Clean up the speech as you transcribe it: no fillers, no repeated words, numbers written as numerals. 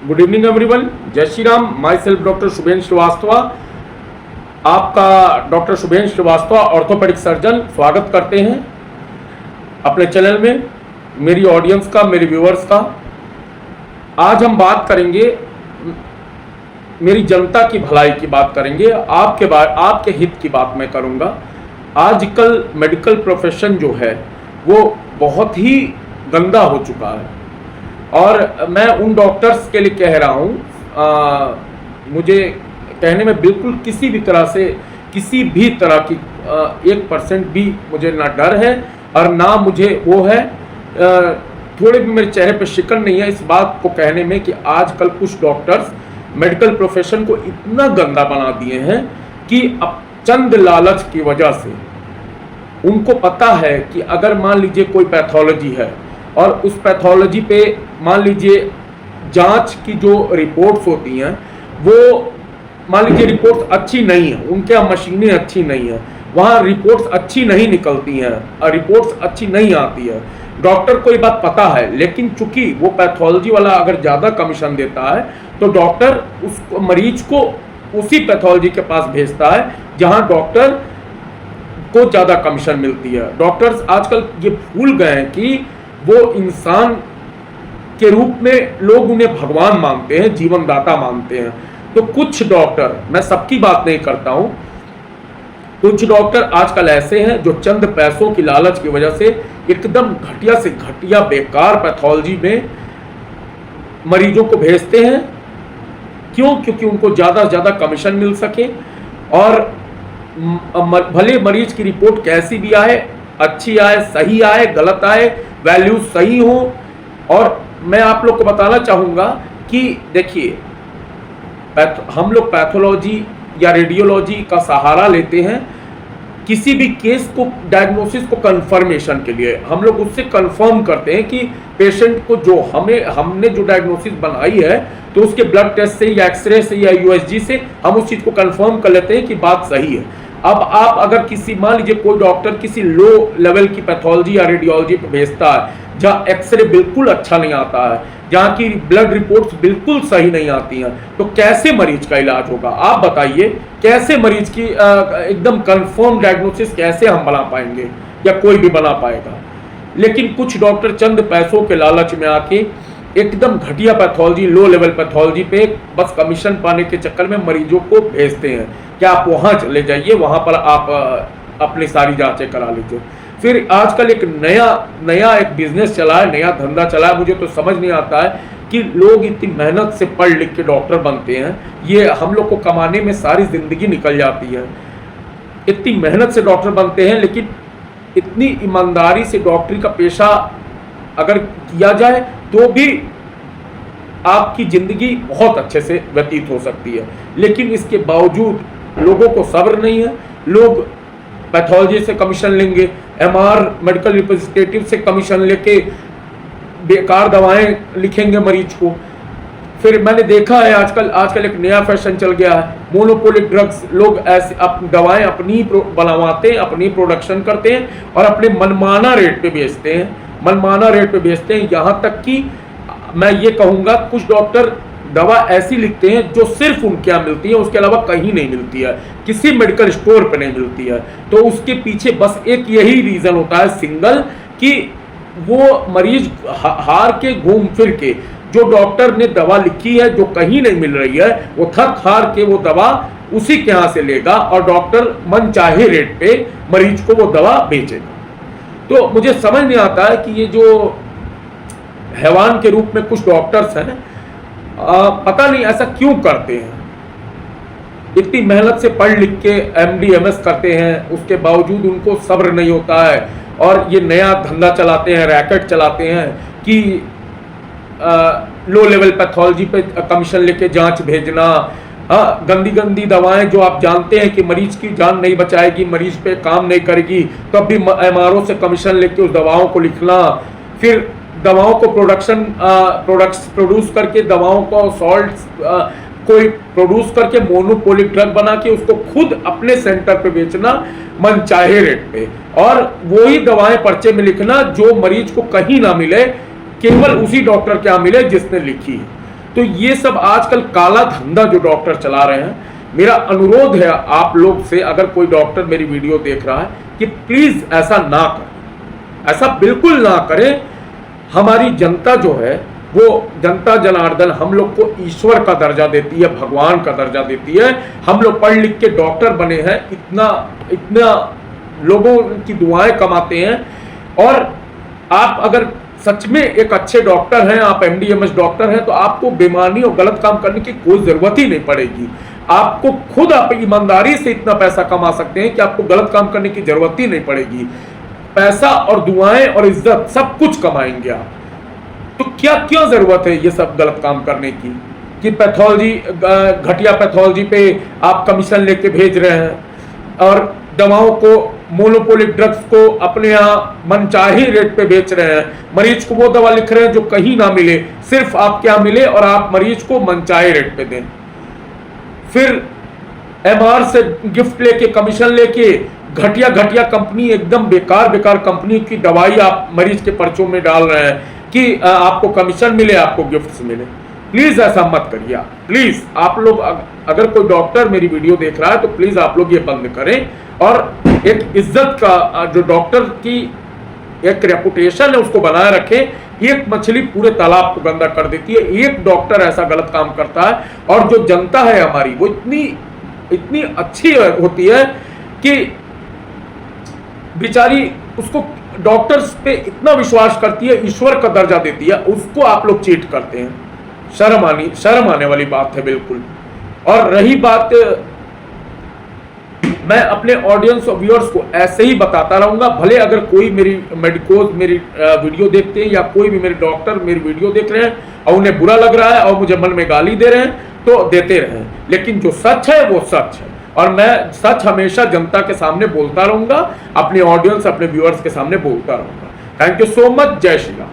Good evening everyone. जय Shri Ram. Myself doctor Shubhendra Srivastava, आपका doctor Shubhendra Srivastava orthopaedic surgeon स्वागत करते हैं अपने चैनल में। मेरी ऑडियंस का, मेरे व्यूअर्स का, आज हम बात करेंगे, मेरी जनता की भलाई की बात करेंगे, आपके हित की बात मैं करूंगा। आजकल मेडिकल प्रोफेशन जो है वो बहुत ही गंदा हो चुका है और मैं उन डॉक्टर्स के लिए कह रहा हूँ, मुझे कहने में बिल्कुल किसी भी तरह की 1% भी मुझे ना डर है और ना मुझे वो है, थोड़े भी मेरे चेहरे पे शिकन नहीं है इस बात को कहने में कि आजकल कुछ डॉक्टर्स मेडिकल प्रोफेशन को इतना गंदा बना दिए हैं कि अब चंद लालच की वजह से उनको पता है कि अगर मान लीजिए कोई पैथोलॉजी है और उस पैथोलॉजी पे मान लीजिए जांच की जो रिपोर्ट्स होती हैं वो मान लीजिए रिपोर्ट्स अच्छी नहीं है, उनके यहाँ मशीनें अच्छी नहीं है, वहाँ रिपोर्ट्स अच्छी नहीं निकलती हैं और रिपोर्ट्स अच्छी नहीं आती है। डॉक्टर को ये बात पता है, लेकिन चूंकि वो पैथोलॉजी वाला अगर ज़्यादा कमीशन देता है तो डॉक्टर उस मरीज को उसी पैथोलॉजी के पास भेजता है जहाँ डॉक्टर को ज़्यादा कमीशन मिलती है। डॉक्टर्स आजकल ये भूल गए हैं कि वो इंसान के रूप में लोग उन्हें भगवान मानते हैं, जीवन दाता मानते हैं। तो कुछ डॉक्टर, मैं सबकी बात नहीं करता हूं, कुछ डॉक्टर आजकल ऐसे हैं जो चंद पैसों की लालच की वजह से एकदम घटिया से घटिया बेकार पैथोलॉजी में मरीजों को भेजते हैं। क्यों? क्योंकि उनको ज़्यादा से ज़्यादा कमीशन मिल सके और भले मरीज की रिपोर्ट कैसी भी आए, अच्छी आए, सही आए, गलत आए, वैल्यू सही हो। और मैं आप लोग को बताना चाहूँगा कि देखिए, हम लोग पैथोलॉजी या रेडियोलॉजी का सहारा लेते हैं किसी भी केस को, डायग्नोसिस को कंफर्मेशन के लिए। हम लोग उससे कंफर्म करते हैं कि पेशेंट को जो हमने जो डायग्नोसिस बनाई है तो उसके ब्लड टेस्ट से या एक्सरे से या यूएसजी से हम उस चीज़ को कंफर्म कर लेते हैं कि बात सही है। अब आप अगर किसी, मान लीजिए कोई डॉक्टर किसी लो लेवल की पैथोलॉजी या रेडियोलॉजी पे भेजता है जहाँ एक्सरे बिल्कुल अच्छा नहीं आता है, जहाँ की ब्लड रिपोर्ट्स बिल्कुल सही नहीं आती हैं, तो कैसे मरीज का इलाज होगा? आप बताइए, कैसे मरीज की एकदम कंफर्म डायग्नोसिस कैसे हम बना पाएंगे या कोई भी बना पाएगा? लेकिन कुछ डॉक्टर चंद पैसों के लालच में आके एकदम घटिया पैथोलॉजी, लो लेवल पैथोलॉजी पे बस कमीशन पाने के चक्कर में मरीजों को भेजते हैं कि आप वहाँ चले जाइए, वहाँ पर आप अपनी सारी जांचें करा लीजिए। फिर आजकल एक नया एक बिजनेस चला है, नया धंधा चला है। मुझे तो समझ नहीं आता है कि लोग इतनी मेहनत से पढ़ लिख के डॉक्टर बनते हैं, ये हम लोग को कमाने में सारी जिंदगी निकल जाती है। इतनी मेहनत से डॉक्टर बनते हैं, लेकिन इतनी ईमानदारी से डॉक्टरी का पेशा अगर किया जाए तो भी आपकी जिंदगी बहुत अच्छे से व्यतीत हो सकती है। लेकिन इसके बावजूद लोगों को सब्र नहीं है। लोग पैथोलॉजी से कमीशन लेंगे, एमआर मेडिकल रिप्रेजेंटेटिव से कमीशन लेके बेकार दवाएं लिखेंगे मरीज को। फिर मैंने देखा है आजकल एक नया फैशन चल गया है, मोनोपोलिक ड्रग्स। लोग ऐसे दवाएं अपनी बनवाते हैं, अपनी प्रोडक्शन करते हैं और अपने मनमाना रेट पे बेचते हैं। यहाँ तक कि मैं ये कहूँगा कुछ डॉक्टर दवा ऐसी लिखते हैं जो सिर्फ उनके यहाँ मिलती है, उसके अलावा कहीं नहीं मिलती है, किसी मेडिकल स्टोर पे नहीं मिलती है। तो उसके पीछे बस एक यही रीज़न होता है सिंगल, कि वो मरीज हार के घूम फिर के जो डॉक्टर ने दवा लिखी है जो कहीं नहीं मिल रही है, वो थक हार के वो दवा उसी के यहाँ से लेगा और डॉक्टर मन चाहे रेट पे मरीज को वो दवा बेचेगा। तो मुझे समझ नहीं आता है कि ये जो हैवान के रूप में कुछ डॉक्टर्स हैं, पता नहीं ऐसा क्यों करते हैं। इतनी मेहनत से पढ़ लिख के एमडी एमएस करते हैं, उसके बावजूद उनको सब्र नहीं होता है और ये नया धंधा चलाते हैं, रैकेट चलाते हैं कि लो लेवल पैथोलॉजी पे कमीशन लेके जांच भेजना। गंदी गंदी दवाएं जो आप जानते हैं कि मरीज की जान नहीं बचाएगी, मरीज पे काम नहीं करेगी, तब भी एमआरओ से कमीशन लेके उस दवाओं को लिखना। फिर दवाओं को प्रोड्यूस करके दवाओं को सॉल्ट कोई प्रोड्यूस करके मोनोपोलिक ड्रग बना के उसको खुद अपने सेंटर पे बेचना मन चाहे रेट पे, और वही दवाएं पर्चे में लिखना जो मरीज को कहीं ना मिले, केवल उसी डॉक्टर के यहाँ मिले जिसने लिखी है। तो ये सब आजकल काला धंधा जो डॉक्टर चला रहे हैं, मेरा अनुरोध है आप लोग से, अगर कोई डॉक्टर मेरी वीडियो देख रहा है, कि प्लीज ऐसा ना करें, ऐसा बिल्कुल ना करें। हमारी जनता जो है वो जनता जनार्दन हम लोग को ईश्वर का दर्जा देती है, भगवान का दर्जा देती है। हम लोग पढ़ लिख के डॉक्टर बने हैं, इतना लोगों की दुआएं कमाते हैं। और आप अगर सच में एक अच्छे डॉक्टर हैं, आप MD-MS डॉक्टर हैं, तो आपको बेईमानी और गलत काम करने की कोई जरूरत ही नहीं पड़ेगी। आपको खुद आप ईमानदारी से इतना पैसा कमा सकते हैं कि आपको गलत काम करने की जरूरत ही नहीं पड़ेगी। पैसा और दुआएं और इज्जत सब कुछ कमाएंगे आप। तो क्या क्यों जरूरत है ये सब गलत काम करने की, कि पैथोलॉजी, घटिया पैथोलॉजी पे आप कमीशन लेके भेज रहे हैं और दवाओं को, मोनोपोलिक ड्रग्स को अपने यहाँ मनचाही रेट पे बेच रहे हैं। मरीज को वो दवा लिख रहे हैं जो कहीं ना मिले, सिर्फ आपके यहाँ मिले, और आप मरीज को मनचाही रेट पे दें। फिर MR से गिफ्ट लेके, कमीशन लेके, घटिया घटिया कंपनी, एकदम बेकार कंपनी की दवाई आप मरीज के पर्चों में डाल रहे हैं कि आपको कमीशन मिले, आपको गिफ्ट्स मिले। प्लीज ऐसा मत करिए। प्लीज आप लोग, अगर कोई डॉक्टर मेरी वीडियो देख रहा है तो प्लीज आप लोग ये बंद करें। और एक इज्जत का, जो डॉक्टर की एक रेपुटेशन है, उसको बनाए रखें। एक मछली पूरे तालाब को गंदा कर देती है, एक डॉक्टर ऐसा गलत काम करता है। और जो जनता है हमारी, वो इतनी अच्छी होती है कि बेचारी उसको, डॉक्टर्स पे इतना विश्वास करती है, ईश्वर का दर्जा देती है, उसको आप लोग चीट करते हैं। शर्म आने वाली बात है बिल्कुल। और रही बात, मैं अपने ऑडियंस और व्यूअर्स को ऐसे ही बताता रहूंगा, भले अगर कोई मेरी मेडिकोज मेरी वीडियो देखते हैं, या कोई भी मेरे डॉक्टर मेरी वीडियो देख रहे हैं और उन्हें बुरा लग रहा है और मुझे मन में गाली दे रहे हैं, तो देते रहें, लेकिन जो सच है वो सच है। और मैं सच हमेशा जनता के सामने बोलता रहूंगा, अपने ऑडियंस, अपने व्यूअर्स के सामने बोलता रहूंगा। Thank you so much. जय श्री राम।